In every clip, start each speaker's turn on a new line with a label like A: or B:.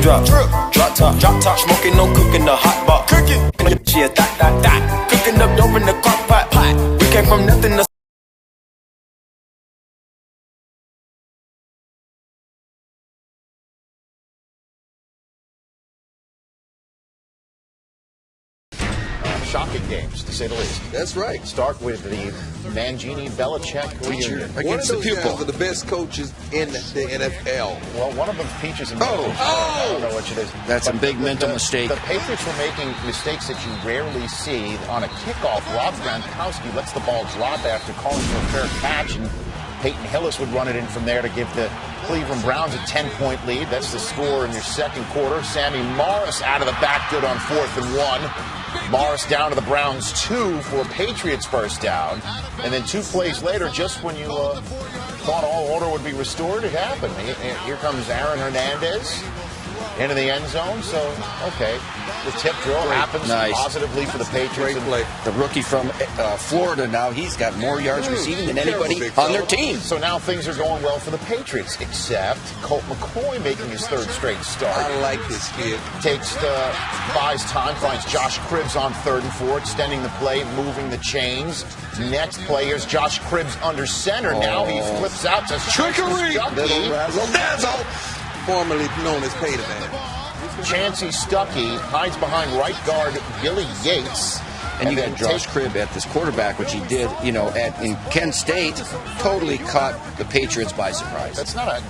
A: raindrop, drop top, smoking, no cooking, the hot pot, cooking, yeah, that, cooking up dope in the crock pot, we came from nothing to
B: shocking games, to say the least.
C: That's right.
B: Start with the Mangini-Belichick reunion.
C: Against the pupil. One of the best coaches in the NFL.
B: Well, one of them Peaches and
C: I
B: don't know which it is.
D: That's a big mental mistake.
B: The Patriots were making mistakes that you rarely see. On a kickoff, Rob Gronkowski lets the ball drop after calling for a fair catch, and Peyton Hillis would run it in from there to give the Cleveland Browns a 10-point lead. That's the score in your second quarter. Sammy Morris out of the back, good on 4th and 1. Morris down to the Browns 2 for a Patriots first down. And then 2 plays later, just when you thought all order would be restored, it happened. Here comes Aaron Hernandez into the end zone. So, okay, the tip drill happens positively for the Patriots.
D: The rookie from Florida now, he's got more yards receiving than anybody on their team.
B: So now things are going well for the Patriots, except Colt McCoy making his 3rd straight start.
C: I like this kid.
B: Buys time, finds Josh Cribbs on 3rd and 4, extending the play, moving the chains. Next play, here's Josh Cribbs under center. Now he flips out to
C: trickery. Little dazzle. Formerly known as Payton.
B: Chancey Stuckey hides behind right guard Billy Yates.
D: And you got Josh Cribb at this quarterback, which he did, in Kent State, totally caught the Patriots by surprise.
B: That's not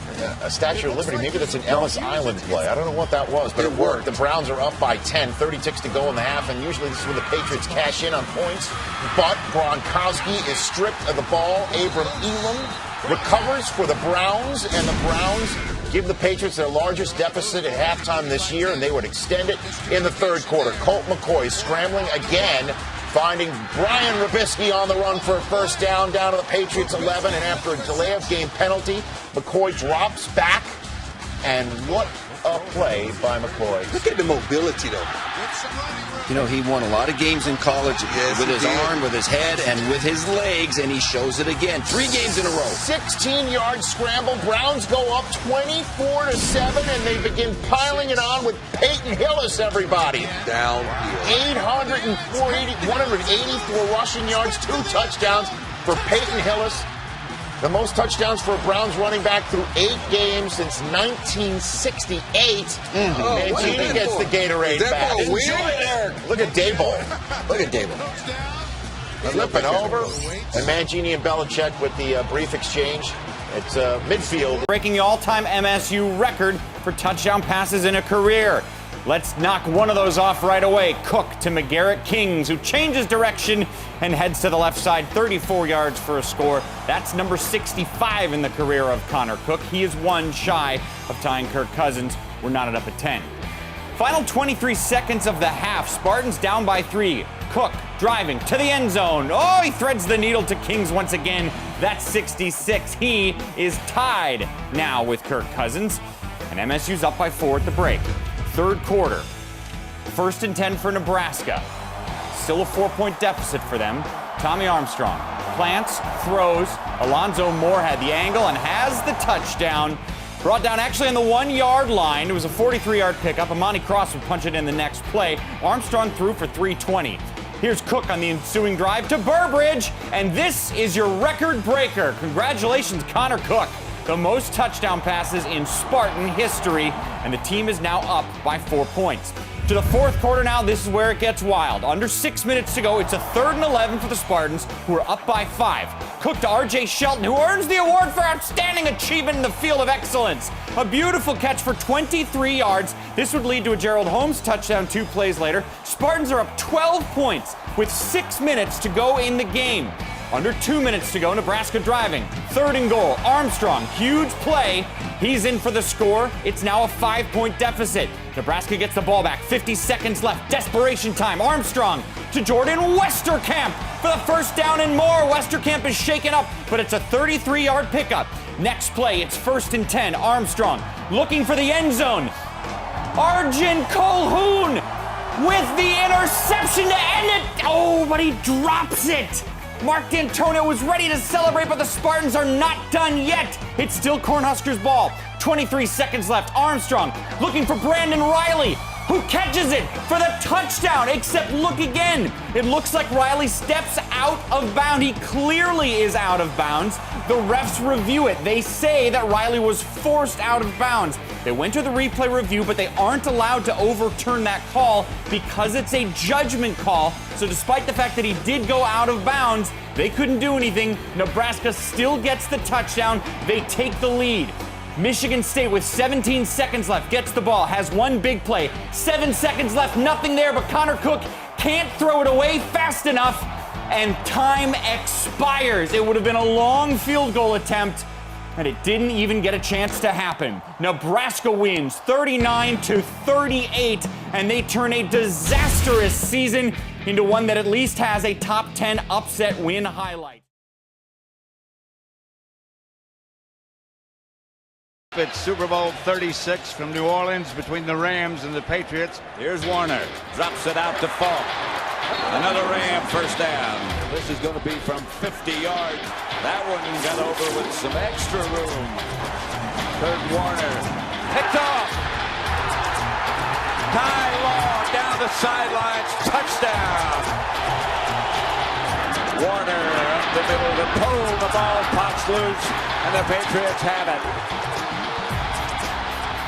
B: a Statue of Liberty. Maybe that's an Ellis Island play. I don't know what that was, but it worked. The Browns are up by 10, 36 to go in the half, and usually this is when the Patriots cash in on points. But Gronkowski is stripped of the ball. Abram Elam recovers for the Browns, and the Browns give the Patriots their largest deficit at halftime this year, and they would extend it in the 3rd quarter. Colt McCoy scrambling again, finding Brian Robisky on the run for a first down to the Patriots 11, and after a delay of game penalty, McCoy drops back, and what a play by McCoy.
C: Look at the mobility, though.
D: He won a lot of games in college with his arm, with his head, and with his legs, and he shows it again. 3 games in a row.
B: 16-yard scramble. Browns go up 24-7, and they begin piling it on with Peyton Hillis, everybody.
C: Downhill.
B: 184 rushing yards, 2 touchdowns for Peyton Hillis. The most touchdowns for a Browns running back through 8 games since 1968. Mangini gets the Gatorade back.
C: Enjoy it, Eric.
B: Look at Daboll. Look at Daboll. Flipping over. And Mangini and Belichick with the brief exchange. It's midfield.
E: Breaking the all-time MSU record for touchdown passes in a career. Let's knock one of those off right away. Cook to McGarrett Kings, who changes direction and heads to the left side, 34 yards for a score. That's number 65 in the career of Connor Cook. He is 1 shy of tying Kirk Cousins. We're knotted up at 10. Final 23 seconds of the half. Spartans down by 3. Cook driving to the end zone. Oh, he threads the needle to Kings once again. That's 66. He is tied now with Kirk Cousins. And MSU's up by 4 at the break. 3rd quarter. 1st and 10 for Nebraska. Still a 4-point deficit for them. Tommy Armstrong plants, throws. Alonzo Moore had the angle and has the touchdown. Brought down actually on the 1-yard line. It was a 43-yard pickup. Amani Cross would punch it in the next play. Armstrong threw for 320. Here's Cook on the ensuing drive to Burbridge. And this is your record breaker. Congratulations, Connor Cook. The most touchdown passes in Spartan history, and the team is now up by 4 points. To the 4th quarter now, this is where it gets wild. Under 6 minutes to go, it's a 3rd and 11 for the Spartans, who are up by 5. Cook to R.J. Shelton, who earns the award for outstanding achievement in the field of excellence. A beautiful catch for 23 yards. This would lead to a Gerald Holmes touchdown 2 plays later. Spartans are up 12 points with 6 minutes to go in the game. Under 2 minutes to go, Nebraska driving. 3rd and goal. Armstrong, huge play. He's in for the score. It's now a 5-point deficit. Nebraska gets the ball back. 50 seconds left. Desperation time. Armstrong to Jordan Westerkamp for the first down and more. Westerkamp is shaken up, but it's a 33-yard pickup. Next play, it's 1st and 10. Armstrong looking for the end zone. Arjun Colhoun with the interception to end it. Oh, but he drops it. Mark D'Antonio was ready to celebrate, but the Spartans are not done yet. It's still Cornhuskers ball. 23 seconds left. Armstrong looking for Brandon Riley, who catches it for the touchdown, except look again. It looks like Riley steps out of bounds. He clearly is out of bounds. The refs review it. They say that Riley was forced out of bounds. They went to the replay review, but they aren't allowed to overturn that call because it's a judgment call. So despite the fact that he did go out of bounds, they couldn't do anything. Nebraska still gets the touchdown. They take the lead. Michigan State with 17 seconds left gets the ball, has one big play. 7 seconds left, nothing there, but Connor Cook can't throw it away fast enough, and time expires. It would have been a long field goal attempt, and it didn't even get a chance to happen. Nebraska wins 39-38, and they turn a disastrous season into one that at least has a top 10 upset win highlight.
F: It's Super Bowl 36 from New Orleans between the Rams and the Patriots. Here's Warner, drops it out to Falk. Another Ram first down. This is going to be from 50 yards. That one got over with some extra room. Kurt Warner, picked off. Ty Law down the sidelines, touchdown. Warner up the middle, the pole, the ball pops loose, and the Patriots have it.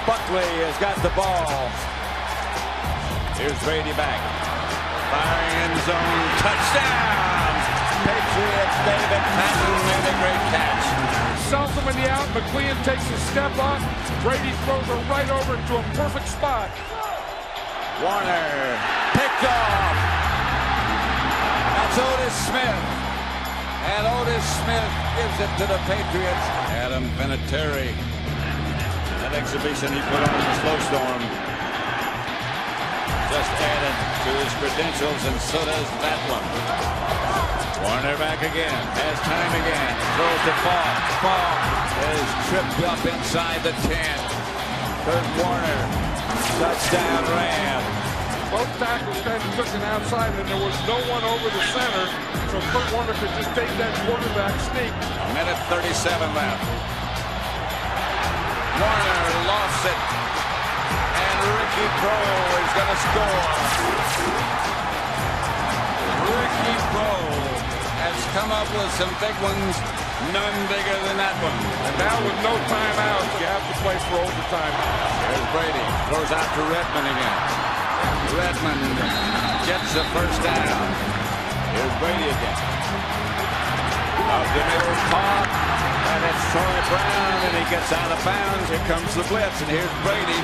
F: Buckley has got the ball. Here's Brady back. Firing end zone. Touchdown! Patriots. David Patton made a great catch.
G: Southam in the out. McLean takes a step up. Brady throws her right over to a perfect spot.
F: Warner picked off. That's Otis Smith. And Otis Smith gives it to the Patriots. Adam Vinatieri. That exhibition he put on the snowstorm just added to his credentials, and so does that one. Warner back again, has time again, throws to Falk. Falk is tripped up inside the 10. Kurt Warner, touchdown Ram.
G: Both tackles kind of took an outside, and there was no one over the center, so Kurt Warner could just take that quarterback sneak.
F: A minute 37 left. Warner lost it, and Ricky Pro is going to score. Ricky Pro has come up with some big ones, none bigger than that one.
G: And now with no timeouts, you have to play for overtime.
F: There's Brady, throws out to Redmond again. Redmond gets the first down. Here's Brady again. Up the middle, caught. And it's Troy Brown, and he gets out of bounds. Here comes the blitz, and here's Brady.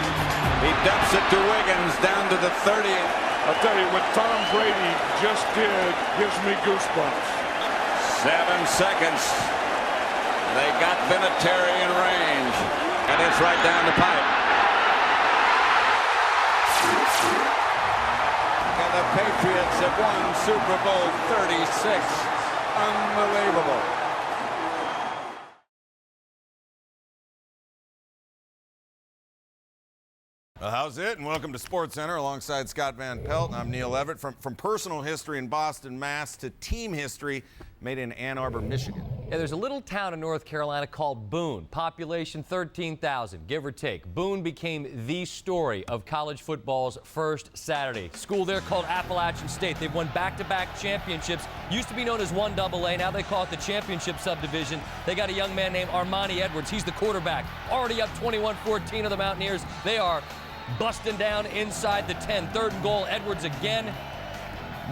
F: He dumps it to Wiggins down to the 30.
G: I'll tell you, what Tom Brady just did gives me goosebumps.
F: 7 seconds. They got Vinatieri in range, and it's right down the pipe. And the Patriots have won Super Bowl 36. Unbelievable.
H: How's it? And welcome to Sports Center alongside Scott Van Pelt. I'm Neil Everett. From personal history in Boston, Mass. to team history made in Ann Arbor, Michigan.
I: Yeah, there's a little town in North Carolina called Boone. Population 13,000, give or take. Boone became the story of college football's first Saturday. School there called Appalachian State. They've won back-to-back championships. Used to be known as 1AA. Now they call it the championship subdivision. They got a young man named Armani Edwards. He's the quarterback. Already up 21-14 of the Mountaineers. They are busting down inside the 10. 3rd and goal. Edwards again.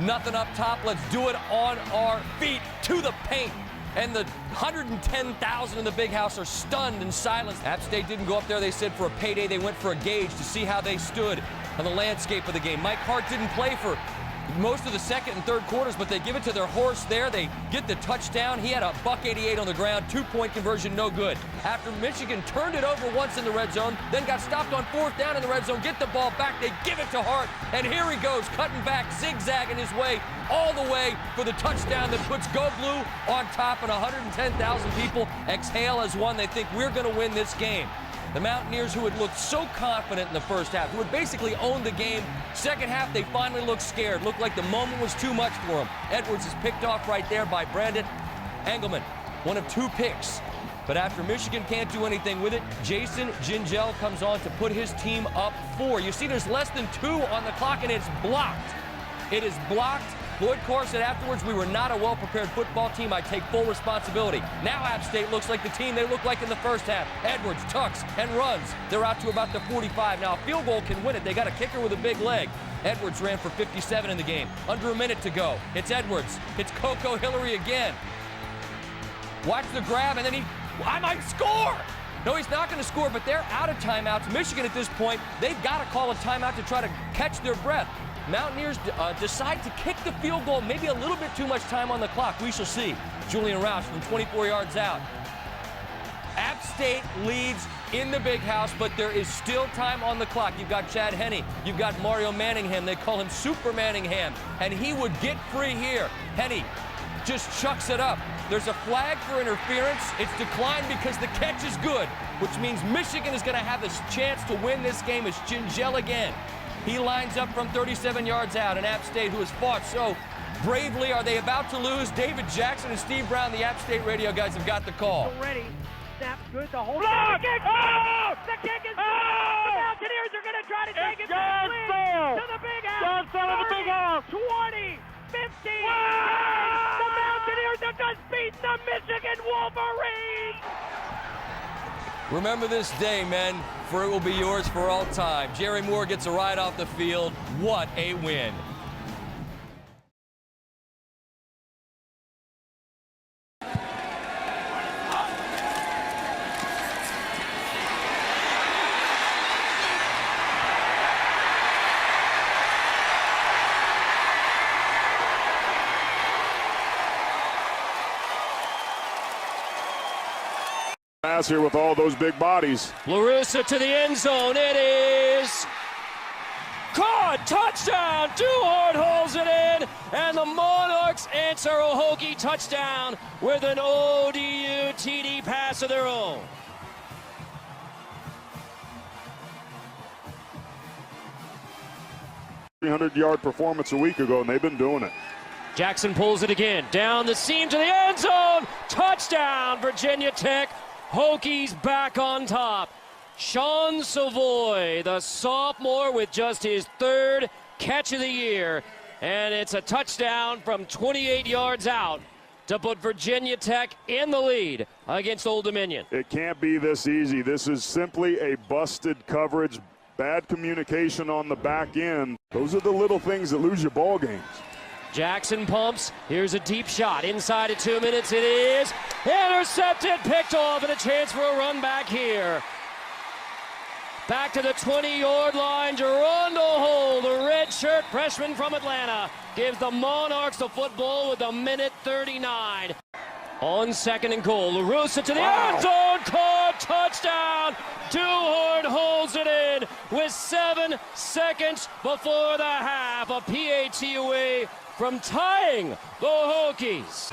I: Nothing up top. Let's do it on our feet to the paint. And the 110,000 in the big house are stunned and silenced. App State didn't go up there, they said, for a payday. They went for a gauge to see how they stood on the landscape of the game. Mike Hart didn't play for most of the second and third quarters, but they give it to their horse there. They get the touchdown. He had a $188 on the ground. 2-point conversion, no good. After Michigan turned it over once in the red zone, then got stopped on 4th down in the red zone, get the ball back. They give it to Hart, and here he goes, cutting back, zigzagging his way all the way for the touchdown that puts Go Blue on top, and 110,000 people exhale as one. They think we're going to win this game. The Mountaineers, who had looked so confident in the first half, who had basically owned the game, second half they finally looked scared. Looked like the moment was too much for them. Edwards is picked off right there by Brandon Engelman. One of 2 picks But after Michigan can't do anything with it, Jason Gingell comes on to put his team up 4. You see there's less than 2 on the clock, and it's blocked. It is blocked. Lloyd Carr said afterwards, we were not a well-prepared football team. I take full responsibility. Now App State looks like the team they looked like in the first half. Edwards tucks and runs. They're out to about the 45. Now a field goal can win it. They got a kicker with a big leg. Edwards ran for 57 in the game. Under a minute to go. It's Edwards. It's Coco Hillary again. Watch the grab, and then I might score! No, he's not going to score, but they're out of timeouts. Michigan at this point, they've got to call a timeout to try to catch their breath. Mountaineers decide to kick the field goal, maybe a little bit too much time on the clock. We shall see. Julian Roush from 24 yards out. App State leads in the big house, but there is still time on the clock. You've got Chad Henne. You've got Mario Manningham. They call him Super Manningham, and he would get free here. Henne just chucks it up. There's a flag for interference. It's declined because the catch is good, which means Michigan is going to have a chance to win this game. It's Gingell again. He lines up from 37 yards out, and App State, who has fought so bravely, are they about to lose? David Jackson and Steve Brown, the App State radio guys, have got the call.
J: Ready. Snap good. The whole block. The kick. Oh! The kick is good. The Mountaineers are going to try to take it to the big house. 30, 20, 15. Wow! The Mountaineers have just beaten the Michigan Wolverines.
I: Remember this day, men, for it will be yours for all time. Jerry Moore gets a ride off the field. What a win.
K: Here with all those big bodies.
L: LaRussa to the end zone. It is caught. Touchdown. Duhart holds it in, and the Monarchs answer a Hokie touchdown with an ODU TD pass of their own.
K: $300-yard performance a week ago, and they've been doing it.
L: Jackson pulls it again. Down the seam to the end zone. Touchdown, Virginia Tech. Hokies back on top. Sean Savoy, the sophomore, with just his 3rd catch of the year. And it's a touchdown from 28 yards out to put Virginia Tech in the lead against Old Dominion.
K: It can't be this easy. This is simply a busted coverage, bad communication on the back end. Those are the little things that lose you ball games.
L: Jackson pumps. Here's a deep shot. Inside of 2 minutes it is. Intercepted, picked off, and a chance for a run back here. Back to the 20-yard line. Gerondo Hole, the redshirt freshman from Atlanta, gives the Monarchs the football with 1:39. On 2nd and goal, LaRussa to the end zone. Caught, touchdown. Duhart holds it in with 7 seconds before the half. A PAT away from tying the Hokies.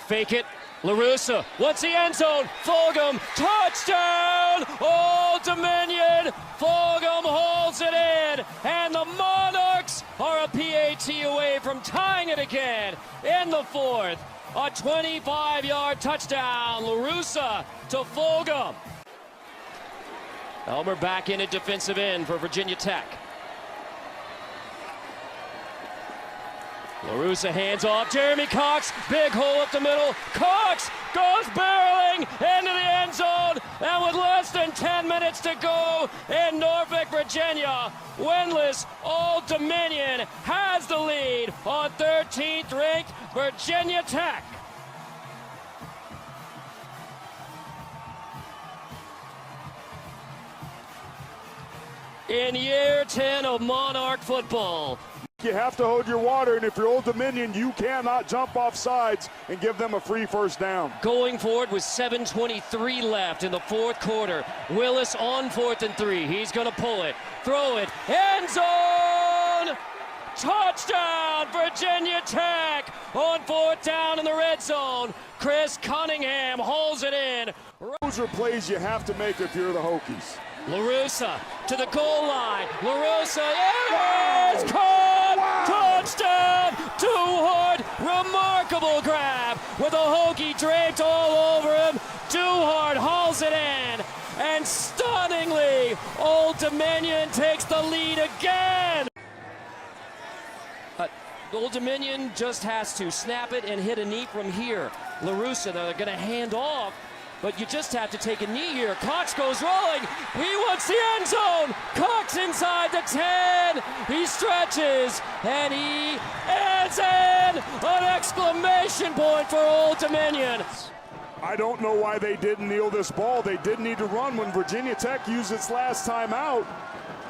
L: Fake it. LaRussa, what's the end zone? Fulgham, touchdown! Old Dominion! Fulgham holds it in, and the Monarchs are a PAT away from tying it again in the 4th. A 25-yard touchdown, LaRussa to Fulgham. Elmer back in at defensive end for Virginia Tech. LaRussa hands off. Jeremy Cox, big hole up the middle. Cox goes barreling into the end zone, and with less than 10 minutes to go in Norfolk, Virginia, winless Old Dominion has the lead on 13th ranked Virginia Tech. In year 10 of Monarch football,
K: You have to hold your water, and if you're Old Dominion, you cannot jump off sides and give them a free first down.
L: Going for it with 7:23 left in the fourth quarter. Willis on 4th and 3. He's going to pull it, throw it, end zone! Touchdown, Virginia Tech on 4th down in the red zone. Chris Cunningham holds it in.
K: Those are plays you have to make if you're the Hokies.
L: LaRussa to the goal line. LaRussa is caught! Wow. Touchdown! Duhart, remarkable grab with a Hokie draped all over him. Duhart hauls it in, and stunningly, Old Dominion takes the lead again. Old Dominion just has to snap it and hit a knee from here. LaRussa, they're going to hand off, but you just have to take a knee here. Cox goes rolling. He wants the end zone. Cox inside the 10. He stretches, and he adds in an exclamation point for Old Dominion.
K: I don't know why they didn't kneel this ball. They didn't need to run when Virginia Tech used its last time out.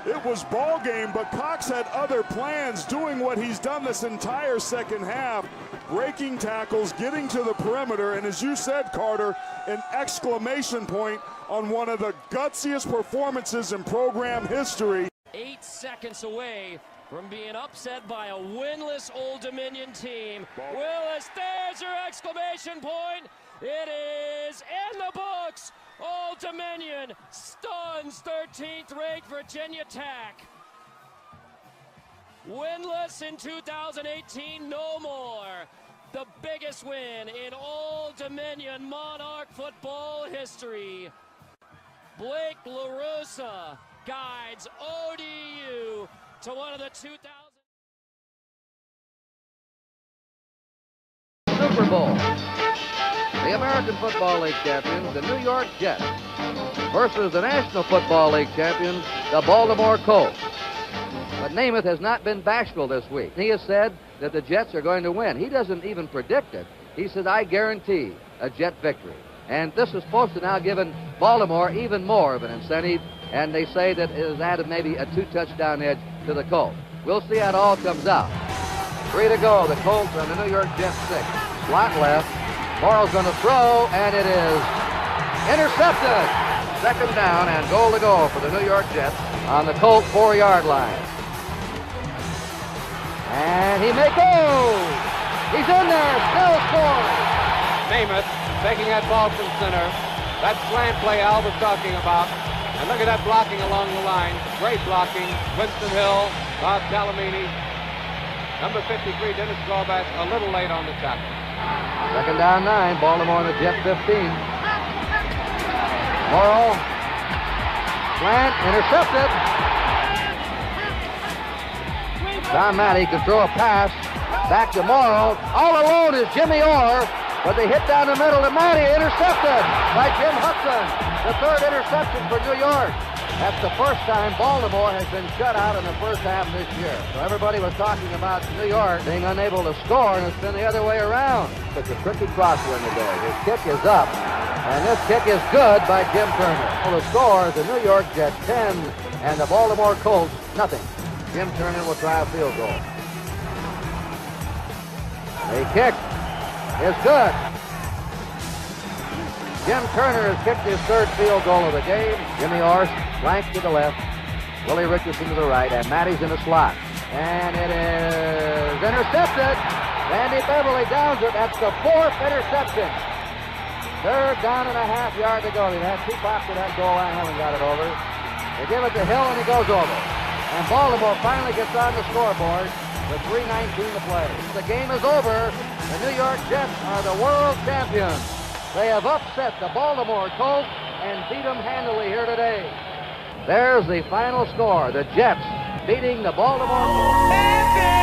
K: It was ball game, but Cox had other plans, doing what he's done this entire second half, breaking tackles, getting to the perimeter, and as you said, Carter, an exclamation point on one of the gutsiest performances in program history.
L: 8 seconds away from being upset by a winless Old Dominion team. Willis, there's your exclamation point. It is in the books. Old Dominion stuns 13th ranked Virginia Tech. Winless in 2018, no more. The biggest win in Old Dominion Monarch football history. Blake LaRussa guides ODU to one of the 2000
M: Super Bowl. The American Football League champions, the New York Jets, versus the National Football League champions, the Baltimore Colts. But Namath has not been bashful this week. He has said that the Jets are going to win. He doesn't even predict it. He said, I guarantee a Jet victory. And this is supposed to now give Baltimore even more of an incentive, and they say that it has added maybe a 2-touchdown edge to the Colts. We'll see how it all comes out. 3 to go. The Colts on the New York Jets 6. Slot left. Morrow's going to throw, and it is intercepted. Second down and goal to go for the New York Jets on the Colt 4-yard line. And he may go. He's in there, still scoring.
N: Namath taking that ball from center. That slant play Al was talking about. And look at that blocking along the line. Great blocking. Winston Hill, Bob Talamini. Number 53, Dennis Drawback, a little late on the tackle.
M: Second down 9, Baltimore in the Jet 15. Morrow, slant, intercepted. Don Matty can throw a pass back to Morrow. All alone is Jimmy Orr, but they hit down the middle to Matty, intercepted by Jim Hudson. The third interception for New York. That's the first time Baltimore has been shut out in the first half this year. So everybody was talking about New York being unable to score, and it's been the other way around. It's a tricky crosswind today. His kick is up, and this kick is good by Jim Turner. Well, the score is the New York Jets 10 and the Baltimore Colts nothing. Jim Turner will try a field goal. The kick is good. Jim Turner has kicked his third field goal of the game. Jimmy Orr flanks to the left, Willie Richardson to the right, and Matty's in the slot. And it is intercepted. Randy Beverly downs it. That's the 4th interception. Third down and a half yard to go. They've had 2 pops to that goal line. Haven't got it over. They give it to Hill, and he goes over. And Baltimore finally gets on the scoreboard with 3:19 to play. The game is over. The New York Jets are the world champions. They have upset the Baltimore Colts and beat them handily here today. There's the final score. The Jets beating the Baltimore Colts.